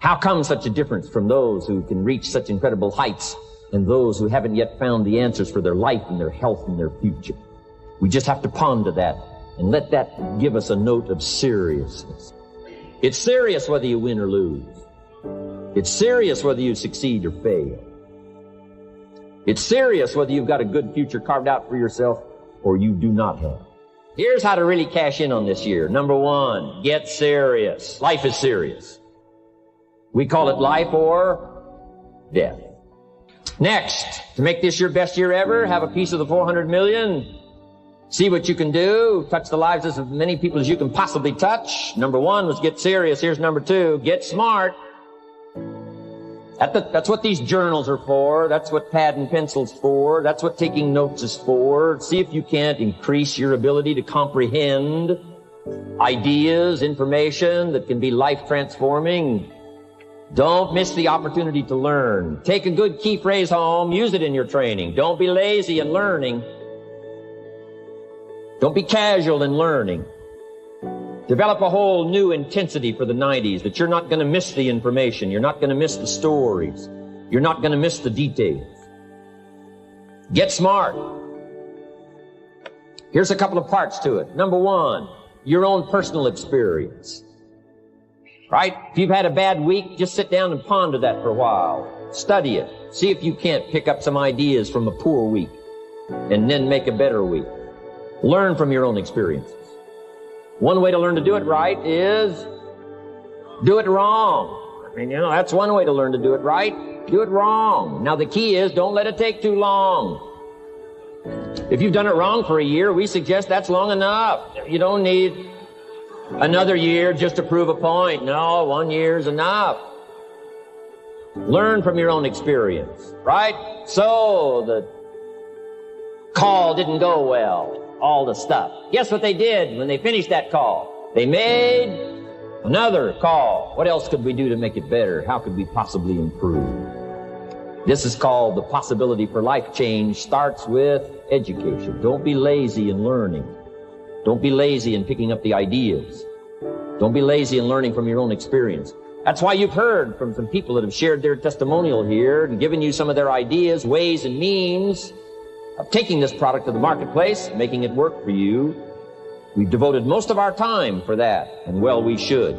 How come such a difference from those who can reach such incredible heights and those who haven't yet found the answers for their life and their health and their future? We just have to ponder that and let that give us a note of seriousness. It's serious whether you win or lose. It's serious whether you succeed or fail. It's serious whether you've got a good future carved out for yourself or you do not have. Here's how to really cash in on this year. Number one, get serious. Life is serious. We call it life or death. Next, to make this your best year ever, have a piece of the 400 million. See what you can do. Touch the lives of as many people as you can possibly touch. Number one was get serious. Here's number two, get smart. That's what these journals are for. That's what pad and pencil's for. That's what taking notes is for. See if you can't increase your ability to comprehend ideas, information that can be life-transforming. Don't miss the opportunity to learn. Take a good key phrase home. Use it in your training. Don't be lazy in learning. Don't be casual in learning. Develop a whole new intensity for the 90s that you're not going to miss the information. You're not going to miss the stories. You're not going to miss the details. Get smart. Here's a couple of parts to it. Number one, your own personal experience. Right? If you've had a bad week, just sit down and ponder that for a while. Study it. See if you can't pick up some ideas from a poor week and then make a better week. Learn from your own experiences. One way to learn to do it right is do it wrong. I mean, that's one way to learn to do it right. Do it wrong. Now, the key is don't let it take too long. If you've done it wrong for a year, we suggest that's long enough. You don't need another year just to prove a point. No, 1 year is enough. Learn from your own experience, right? So the call didn't go well. All the stuff. Guess what they did when they finished that call? They made another call. What else could we do to make it better? How could we possibly improve? This is called the possibility for life change starts with education. Don't be lazy in learning. Don't be lazy in picking up the ideas. Don't be lazy in learning from your own experience. That's why you've heard from some people that have shared their testimonial here and given you some of their ideas, ways, and means of taking this product to the marketplace, making it work for you. We've devoted most of our time for that, and well, we should.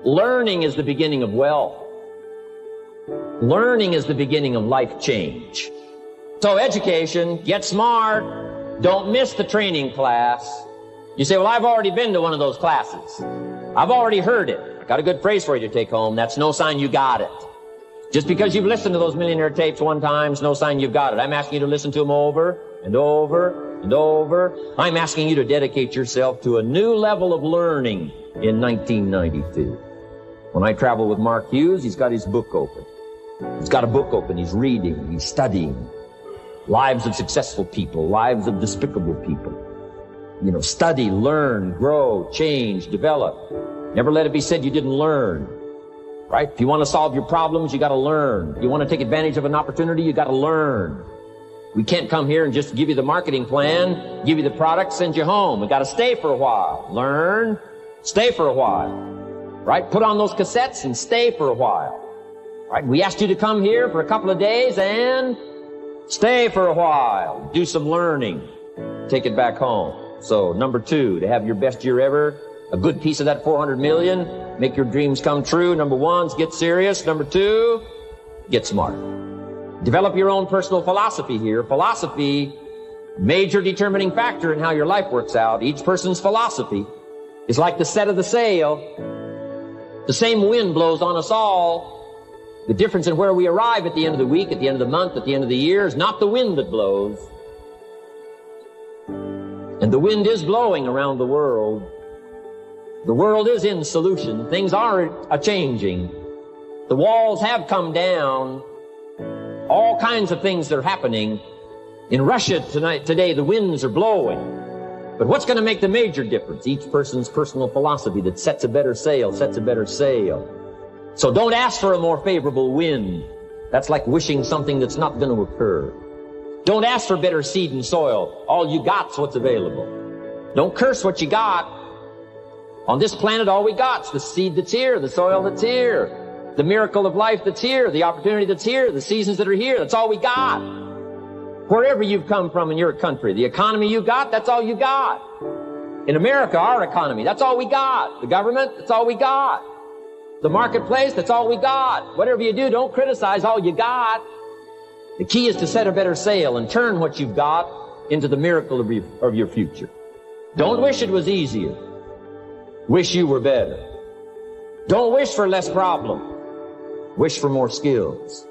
Learning is the beginning of wealth. Learning is the beginning of life change. So education, get smart, don't miss the training class. You say, well, I've already been to one of those classes. I've already heard it. I got a good phrase for you to take home. That's no sign you got it. Just because you've listened to those millionaire tapes one time is no sign you've got it. I'm asking you to listen to them over and over and over. I'm asking you to dedicate yourself to a new level of learning in 1992. When I travel with Mark Hughes, he's got his book open. He's got a book open. He's reading. He's studying. Lives of successful people. Lives of despicable people. Study, learn, grow, change, develop. Never let it be said you didn't learn. Right? If you want to solve your problems, you got to learn. If you want to take advantage of an opportunity, you got to learn. We can't come here and just give you the marketing plan, give you the product, send you home. We got to stay for a while. Learn, stay for a while. Right? Put on those cassettes and stay for a while. Right? We asked you to come here for a couple of days and stay for a while. Do some learning. Take it back home. So, number two, to have your best year ever, a good piece of that 400 million, make your dreams come true. Number one is get serious. Number two, get smart. Develop your own personal philosophy here. Philosophy, major determining factor in how your life works out. Each person's philosophy is like the set of the sail. The same wind blows on us all. The difference in where we arrive at the end of the week, at the end of the month, at the end of the year is not the wind that blows. And the wind is blowing around the world. The world is in solution. Things are a-changing. The walls have come down. All kinds of things are happening. In Russia today, the winds are blowing. But what's going to make the major difference? Each person's personal philosophy that sets a better sail, sets a better sail. So don't ask for a more favorable wind. That's like wishing something that's not going to occur. Don't ask for better seed and soil. All you got's what's available. Don't curse what you got. On this planet, all we got's the seed that's here, the soil that's here, the miracle of life that's here, the opportunity that's here, the seasons that are here. That's all we got. Wherever you've come from in your country, the economy you got, that's all you got. In America, our economy, that's all we got. The government, that's all we got. The marketplace, that's all we got. Whatever you do, don't criticize all you got. The key is to set a better sail and turn what you've got into the miracle of your future. Don't wish it was easier. Wish you were better. Don't wish for less problem. Wish for more skills.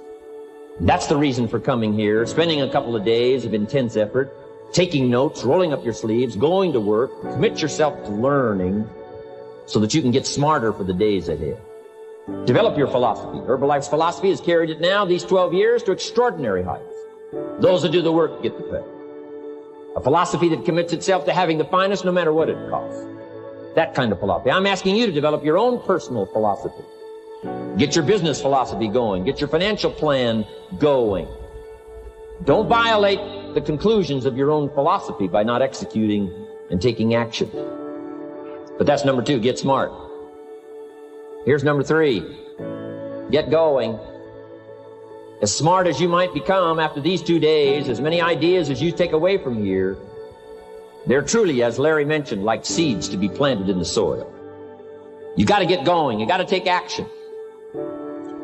That's the reason for coming here, spending a couple of days of intense effort, taking notes, rolling up your sleeves, going to work, commit yourself to learning so that you can get smarter for the days ahead. Develop your philosophy. Herbalife's philosophy has carried it now, these 12 years, to extraordinary heights. Those who do the work get the pay. A philosophy that commits itself to having the finest no matter what it costs. That kind of philosophy. I'm asking you to develop your own personal philosophy. Get your business philosophy going. Get your financial plan going. Don't violate the conclusions of your own philosophy by not executing and taking action. But that's number 2, get smart. Here's number 3, get going. As smart as you might become after these 2 days, as many ideas as you take away from here, they're truly, as Larry mentioned, like seeds to be planted in the soil. You got to get going. You got to take action.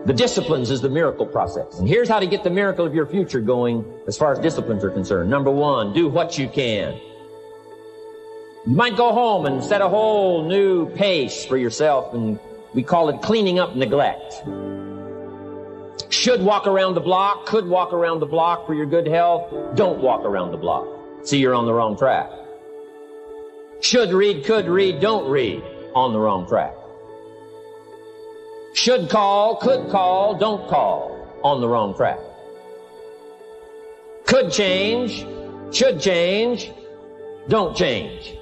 The disciplines is the miracle process. And here's how to get the miracle of your future going as far as disciplines are concerned. Number 1, do what you can. You might go home and set a whole new pace for yourself, and we call it cleaning up neglect. Should walk around the block, could walk around the block for your good health. Don't walk around the block. See, you're on the wrong track. Should read, could read, don't read. On the wrong track. Should call, could call, don't call. On the wrong track. Could change, should change, don't change.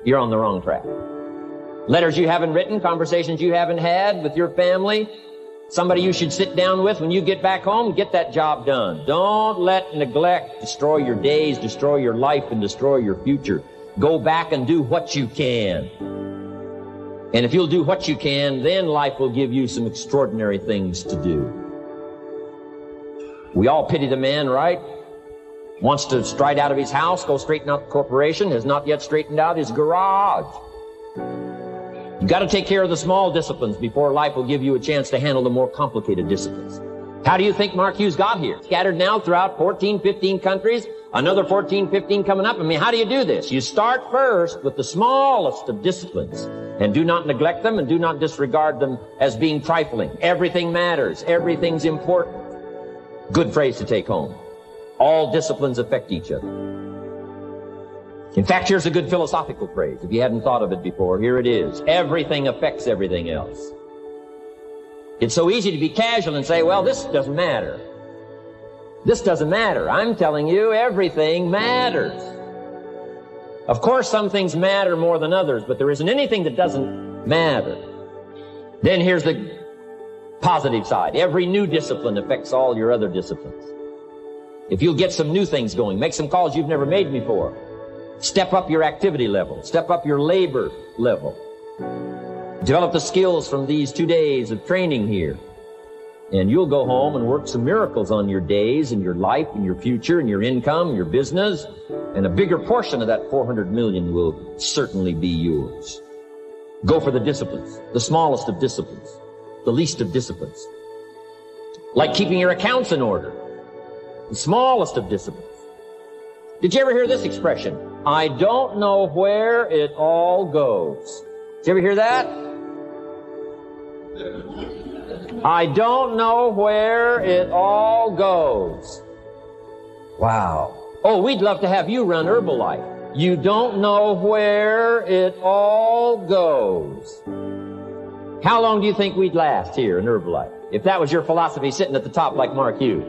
You're on the wrong track. Letters you haven't written, conversations you haven't had with your family, somebody you should sit down with when you get back home, get that job done. Don't let neglect destroy your days, destroy your life, and destroy your future. Go back and do what you can. And if you'll do what you can, then life will give you some extraordinary things to do. We all pity the man, right? Wants to stride out of his house, go straighten out the corporation, has not yet straightened out his garage. You've got to take care of the small disciplines before life will give you a chance to handle the more complicated disciplines. How do you think Mark Hughes got here? Scattered now throughout 14, 15 countries, another 14, 15 coming up. I mean, how do you do this? You start first with the smallest of disciplines, and do not neglect them and do not disregard them as being trifling. Everything matters. Everything's important. Good phrase to take home. All disciplines affect each other. In fact, here's a good philosophical phrase. If you hadn't thought of it before, here it is. Everything affects everything else. It's so easy to be casual and say, well, this doesn't matter. This doesn't matter. I'm telling you, everything matters. Of course, some things matter more than others, but there isn't anything that doesn't matter. Then here's the positive side. Every new discipline affects all your other disciplines. If you'll get some new things going, make some calls you've never made before, step up your activity level, step up your labor level, develop the skills from these 2 days of training here, and you'll go home and work some miracles on your days and your life and your future and your income and your business, and a bigger portion of that 400 million will certainly be yours. Go for the disciplines, the smallest of disciplines, the least of disciplines. Like keeping your accounts in order, the smallest of disciplines. Did you ever hear this expression? I don't know where it all goes. Did you ever hear that? I don't know where it all goes. Wow. Oh, we'd love to have you run Herbalife. You don't know where it all goes. How long do you think we'd last here in Herbalife if that was your philosophy sitting at the top like Mark Hughes?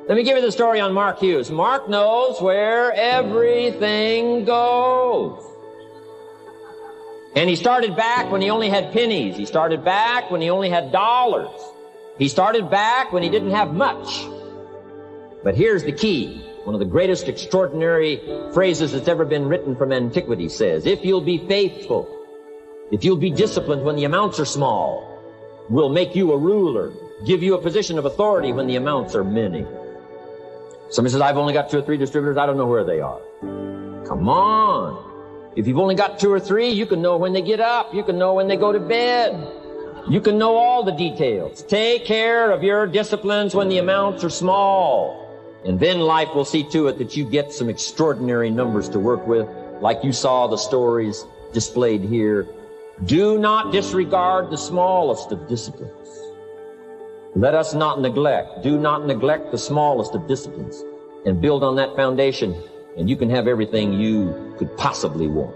Let me give you the story on Mark Hughes. Mark knows where everything goes. And he started back when he only had pennies. He started back when he only had dollars. He started back when he didn't have much. But here's the key. One of the greatest extraordinary phrases that's ever been written from antiquity says, if you'll be faithful if you'll be disciplined when the amounts are small, will make you a ruler, give you a position of authority when the amounts are many. Somebody says, I've only got 2 or 3 distributors, I don't know where they are. Come on. If you've only got 2 or 3, you can know when they get up. You can know when they go to bed. You can know all the details. Take care of your disciplines when the amounts are small. And then life will see to it that you get some extraordinary numbers to work with, like you saw the stories displayed here. Do not disregard the smallest of disciplines. Let us not neglect. Do not neglect the smallest of disciplines, and build on that foundation, and you can have everything you could possibly want.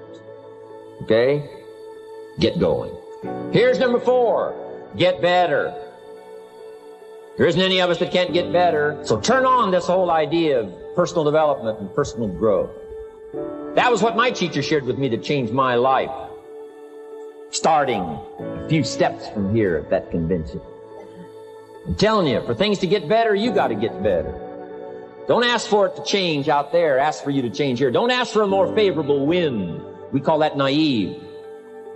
Okay? Get going. Here's number 4. Get better. There isn't any of us that can't get better. So turn on this whole idea of personal development and personal growth. That was what my teacher shared with me to change my life, starting a few steps from here at that convention. I'm telling you, for things to get better, you got to get better. Don't ask for it to change out there. Ask for you to change here. Don't ask for a more favorable wind. We call that naive.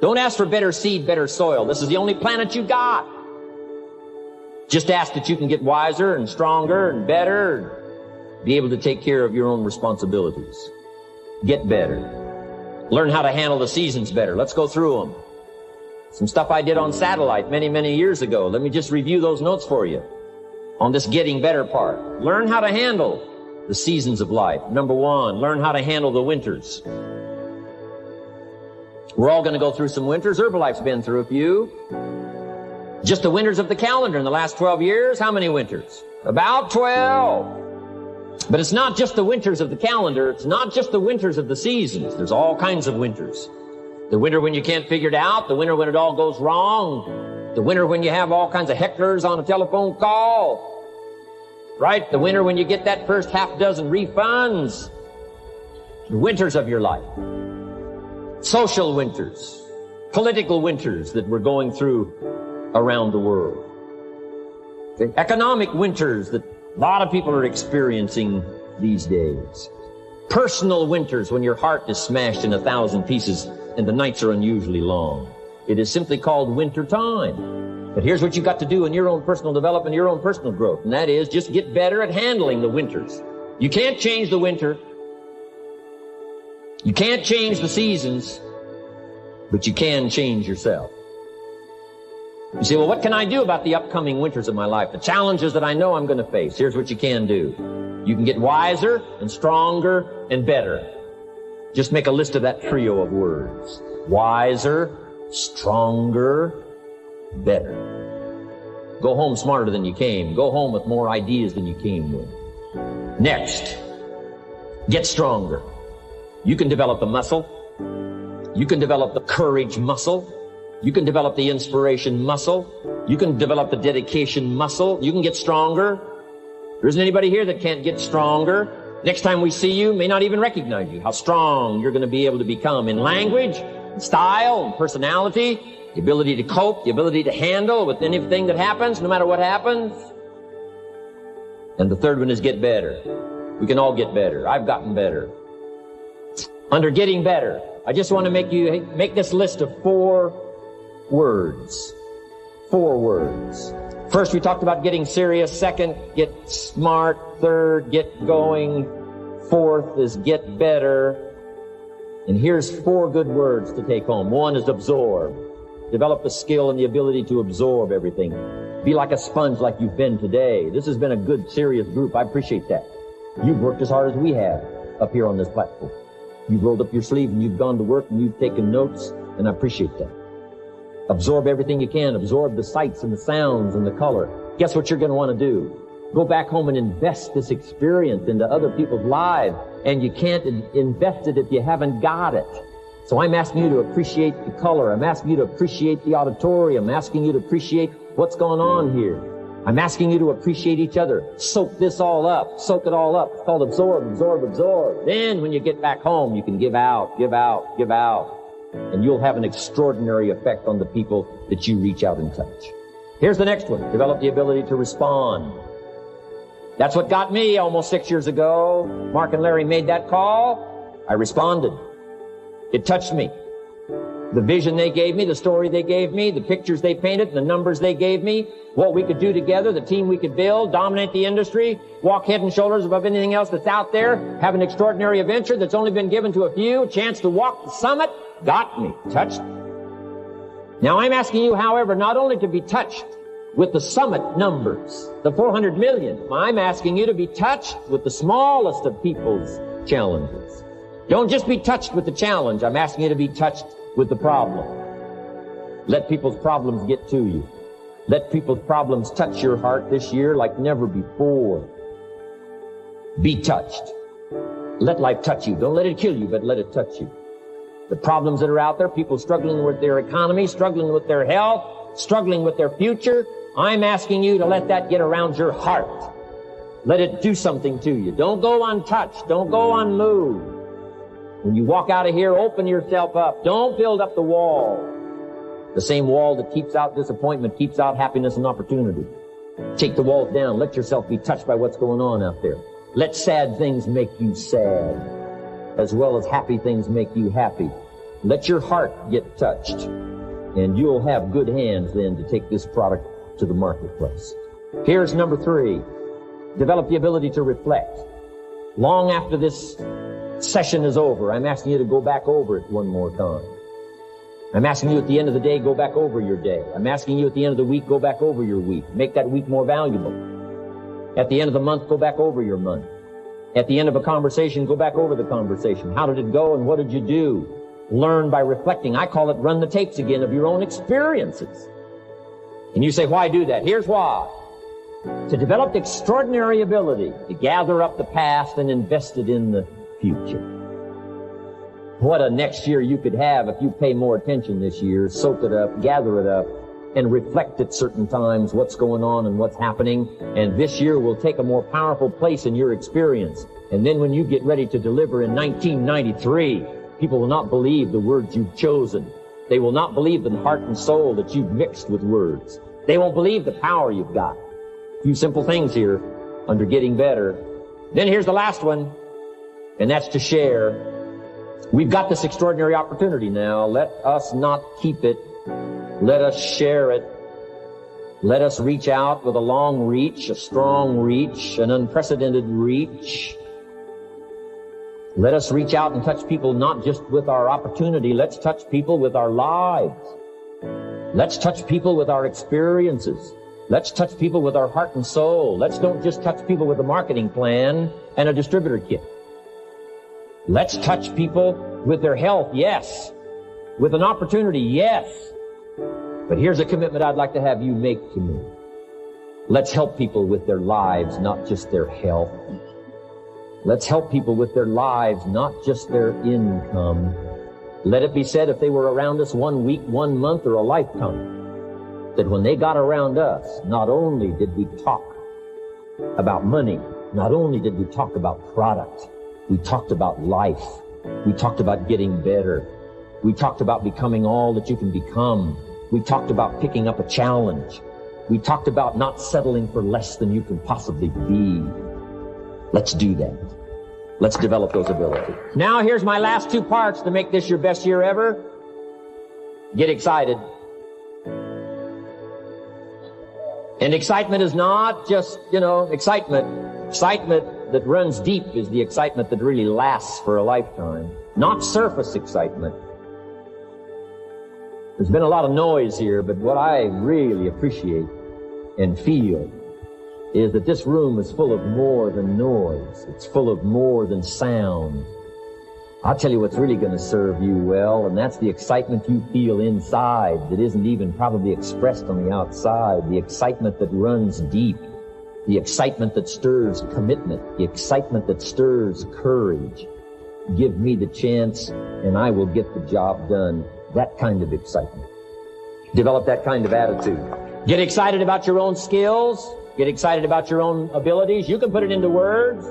Don't ask for better seed, better soil. This is the only planet you got. Just ask that you can get wiser and stronger and better and be able to take care of your own responsibilities. Get better. Learn how to handle the seasons better. Let's go through them. Some stuff I did on satellite many, many years ago. Let me just review those notes for you on this getting better part. Learn how to handle the seasons of life. Number 1, learn how to handle the winters. We're all going to go through some winters. Herbalife's been through a few. Just the winters of the calendar in the last 12 years, how many winters? About 12. But it's not just the winters of the calendar. It's not just the winters of the seasons. There's all kinds of winters. The winter when you can't figure it out. The winter when it all goes wrong. The winter when you have all kinds of hecklers on a telephone call. Right? The winter when you get that first half dozen refunds. The winters of your life. Social winters. Political winters that we're going through around the world. Okay? Economic winters that a lot of people are experiencing these days. Personal winters when your heart is smashed in 1,000 pieces and the nights are unusually long. It is simply called winter time. But here's what you've got to do in your own personal development, your own personal growth, and that is just get better at handling the winters. You can't change the winter. You can't change the seasons, but you can change yourself. You say, well, what can I do about the upcoming winters of my life? The challenges that I know I'm going to face. Here's what you can do. You can get wiser and stronger and better. Just make a list of that trio of words. Wiser, stronger, better. Go home smarter than you came. Go home with more ideas than you came with. Next, get stronger. You can develop the muscle. You can develop the courage muscle. You can develop the inspiration muscle. You can develop the dedication muscle. You can get stronger. There isn't anybody here that can't get stronger. Next time we see you, may not even recognize you. How strong you're going to be able to become in language, in style, and personality, the ability to cope, the ability to handle with anything that happens, no matter what happens. And the third one is get better. We can all get better. I've gotten better. Under getting better, I just want to make this list of 4 words. 4 words. First, we talked about getting serious. Second, get smart. Third, get going. Fourth is get better. And here's 4 good words to take home. 1 is absorb. Develop the skill and the ability to absorb everything. Be like a sponge like you've been today. This has been a good, serious group. I appreciate that. You've worked as hard as we have up here on this platform. You've rolled up your sleeve and you've gone to work and you've taken notes, and I appreciate that. Absorb everything you can. Absorb the sights and the sounds and the color. Guess what you're going to want to do? Go back home and invest this experience into other people's lives. And you can't invest it if you haven't got it. So I'm asking you to appreciate the color. I'm asking you to appreciate the auditorium. I'm asking you to appreciate what's going on here. I'm asking you to appreciate each other. Soak this all up. Soak it all up. It's called absorb, absorb, absorb. Then when you get back home, you can give out, give out, give out. And you'll have an extraordinary effect on the people that you reach out and touch. Here's the next one. Develop the ability to respond. That's what got me almost 6 years ago. Mark and Larry made that call. I responded. It touched me. The vision they gave me, the story they gave me, the pictures they painted, the numbers they gave me, what we could do together, the team we could build, dominate the industry, walk head and shoulders above anything else that's out there, have an extraordinary adventure that's only been given to a few, a chance to walk the summit, got me, touched me. Now I'm asking you, however, not only to be touched with the summit numbers, the 400 million, I'm asking you to be touched with the smallest of people's challenges. Don't just be touched with the challenge. I'm asking you to be touched with the problem. Let people's problems get to you. Let people's problems touch your heart this year like never before. Be touched. Let life touch you. Don't let it kill you, but let it touch you. The problems that are out there, people struggling with their economy, struggling with their health, struggling with their future, I'm asking you to let that get around your heart. Let it do something to you. Don't go untouched. Don't go unmoved. When you walk out of here, open yourself up. Don't build up the wall. The same wall that keeps out disappointment keeps out happiness and opportunity. Take the walls down. Let yourself be touched by what's going on out there. Let sad things make you sad, as well as happy things make you happy. Let your heart get touched, and you'll have good hands then to take this product to the marketplace. Here's number 3. Develop the ability to reflect. Long after this session is over, I'm asking you to go back over it one more time. I'm asking you at the end of the day, go back over your day. I'm asking you at the end of the week, go back over your week. Make that week more valuable. At the end of the month, go back over your month. At the end of a conversation, go back over the conversation. How did it go and what did you do? Learn by reflecting. I call it run the tapes again of your own experiences. And you say, why do that? Here's why. To develop the extraordinary ability to gather up the past and invest it in the future. What a next year you could have if you pay more attention this year, soak it up, gather it up, and reflect at certain times what's going on and what's happening. And this year will take a more powerful place in your experience. And then when you get ready to deliver in 1993, people will not believe the words you've chosen. They will not believe the heart and soul that you've mixed with words. They won't believe the power you've got. A few simple things here under getting better. Then here's the last one, and that's to share. We've got this extraordinary opportunity now. Let us not keep it. Let us share it. Let us reach out with a long reach, a strong reach, an unprecedented reach. Let us reach out and touch people not just with our opportunity. Let's touch people with our lives. Let's touch people with our experiences. Let's touch people with our heart and soul. Let's don't just touch people with a marketing plan and a distributor kit. Let's touch people with their health, yes. With an opportunity, yes. But here's a commitment I'd like to have you make to me. Let's help people with their lives, not just their health. Let's help people with their lives, not just their income. Let it be said, if they were around us 1 week, 1 month, or a lifetime, that when they got around us, not only did we talk about money, not only did we talk about product, we talked about life. We talked about getting better. We talked about becoming all that you can become. We talked about picking up a challenge. We talked about not settling for less than you can possibly be. Let's do that. Let's develop those abilities. Now here's my last 2 parts to make this your best year ever. Get excited. And excitement is not just, excitement. Excitement that runs deep is the excitement that really lasts for a lifetime. Not surface excitement. There's been a lot of noise here, but what I really appreciate and feel is that this room is full of more than noise. It's full of more than sound. I'll tell you what's really going to serve you well, and that's the excitement you feel inside that isn't even probably expressed on the outside. The excitement that runs deep. The excitement that stirs commitment. The excitement that stirs courage. Give me the chance, and I will get the job done. That kind of excitement. Develop that kind of attitude. Get excited about your own skills. Get excited about your own abilities. You can put it into words.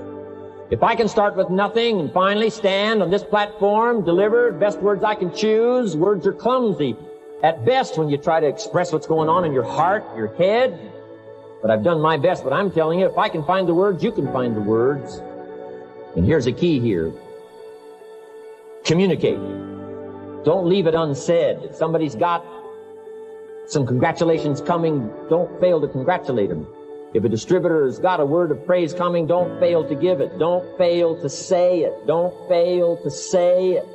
If I can start with nothing and finally stand on this platform, deliver best words I can choose, words are clumsy at best when you try to express what's going on in your heart, your head. But I've done my best. But I'm telling you, if I can find the words, you can find the words. And here's a key here. Communicate. Don't leave it unsaid. If somebody's got some congratulations coming, don't fail to congratulate them. If a distributor has got a word of praise coming, don't fail to give it. Don't fail to say it. Don't fail to say it.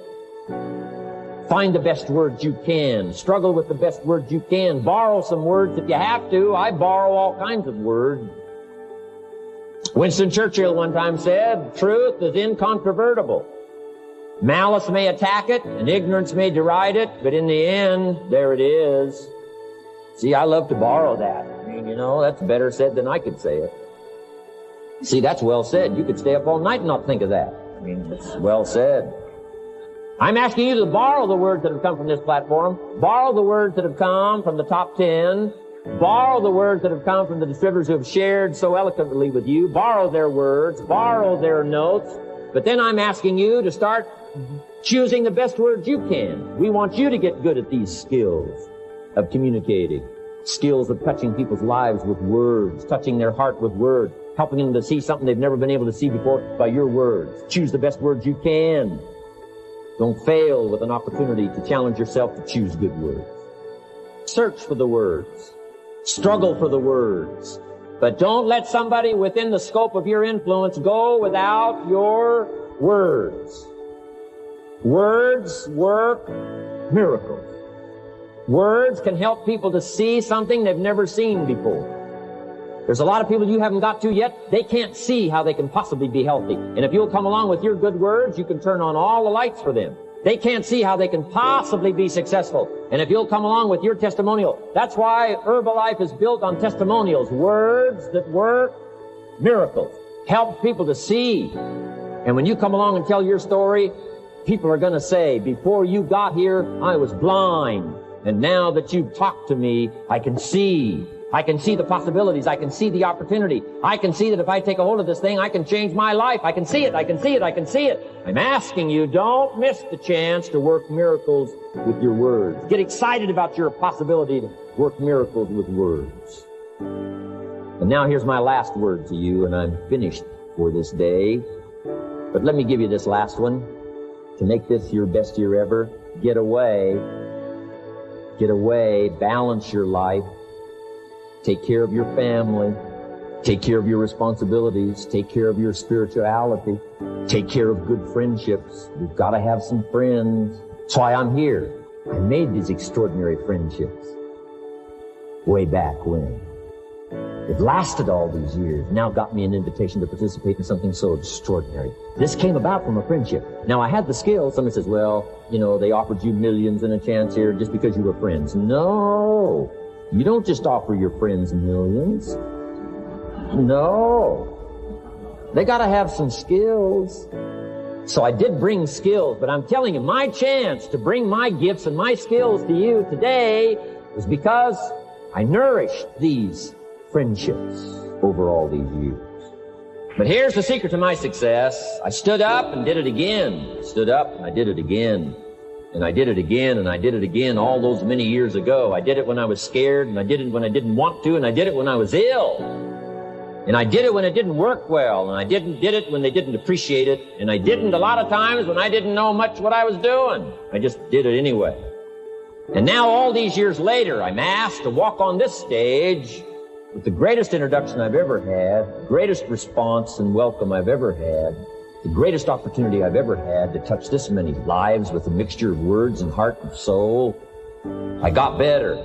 Find the best words you can. Struggle with the best words you can. Borrow some words if you have to. I borrow all kinds of words. Winston Churchill one time said, truth is incontrovertible. Malice may attack it, and ignorance may deride it, but in the end, there it is. See, I love to borrow that. I mean, you know, that's better said than I could say it. See, that's well said. You could stay up all night and not think of that. I mean, it's well said. I'm asking you to borrow the words that have come from this platform. Borrow the words that have come from the top 10. Borrow the words that have come from the distributors who have shared so eloquently with you. Borrow their words. Borrow their notes. But then I'm asking you to start choosing the best words you can. We want you to get good at these skills of communicating, skills of touching people's lives with words, touching their heart with words, helping them to see something they've never been able to see before by your words. Choose the best words you can. Don't fail with an opportunity to challenge yourself to choose good words. Search for the words. Struggle for the words. But don't let somebody within the scope of your influence go without your words. Words work miracles. Words can help people to see something they've never seen before. There's a lot of people you haven't got to yet. They can't see how they can possibly be healthy. And if you'll come along with your good words, you can turn on all the lights for them. They can't see how they can possibly be successful. And if you'll come along with your testimonial, that's why Herbalife is built on testimonials. Words that work miracles. Help people to see. And when you come along and tell your story, people are going to say, before you got here, I was blind. And now that you've talked to me, I can see. I can see the possibilities. I can see the opportunity. I can see that if I take a hold of this thing, I can change my life. I can see it. I can see it. I can see it. I'm asking you, don't miss the chance to work miracles with your words. Get excited about your possibility to work miracles with words. And now here's my last word to you, and I'm finished for this day. But let me give you this last one. To make this your best year ever, get away. Get away. Balance your life. Take care of your family. Take care of your responsibilities. Take care of your spirituality. Take care of good friendships. You've got to have some friends. That's why I'm here. I made these extraordinary friendships way back when. It lasted all these years. Now got me an invitation to participate in something so extraordinary. This came about from a friendship. Now, I had the skills. Somebody says, well, you know, they offered you millions and a chance here just because you were friends. No. You don't just offer your friends millions. No. They got to have some skills. So I did bring skills, but I'm telling you, my chance to bring my gifts and my skills to you today was because I nourished these friendships over all these years. But here's the secret to my success. I stood up and did it again. I stood up and I did it again. And I did it again, and I did it again all those many years ago. I did it when I was scared, and I did it when I didn't want to, and I did it when I was ill. And I did it when it didn't work well, and I did it when they didn't appreciate it, and I didn't a lot of times when I didn't know much what I was doing. I just did it anyway. And now all these years later, I'm asked to walk on this stage with the greatest introduction I've ever had, the greatest response and welcome I've ever had, the greatest opportunity I've ever had to touch this many lives with a mixture of words and heart and soul. I got better.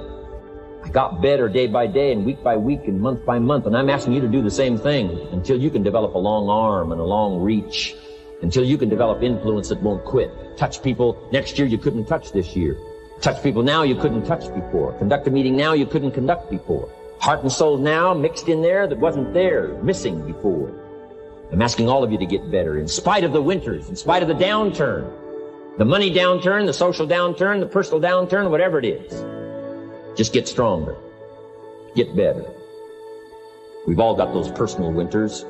I got better day by day and week by week and month by month. And I'm asking you to do the same thing until you can develop a long arm and a long reach, until you can develop influence that won't quit. Touch people next year you couldn't touch this year. Touch people now you couldn't touch before. Conduct a meeting now you couldn't conduct before. Heart and soul now mixed in there that wasn't there, missing before. I'm asking all of you to get better in spite of the winters, in spite of the downturn, the money downturn, the social downturn, the personal downturn, whatever it is. Just get stronger. Get better. We've all got those personal winters.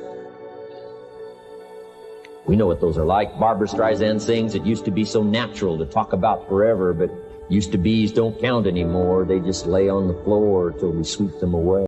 We know what those are like. Barbra Streisand sings, it used to be so natural to talk about forever, but used to be's don't count anymore. They just lay on the floor till we sweep them away.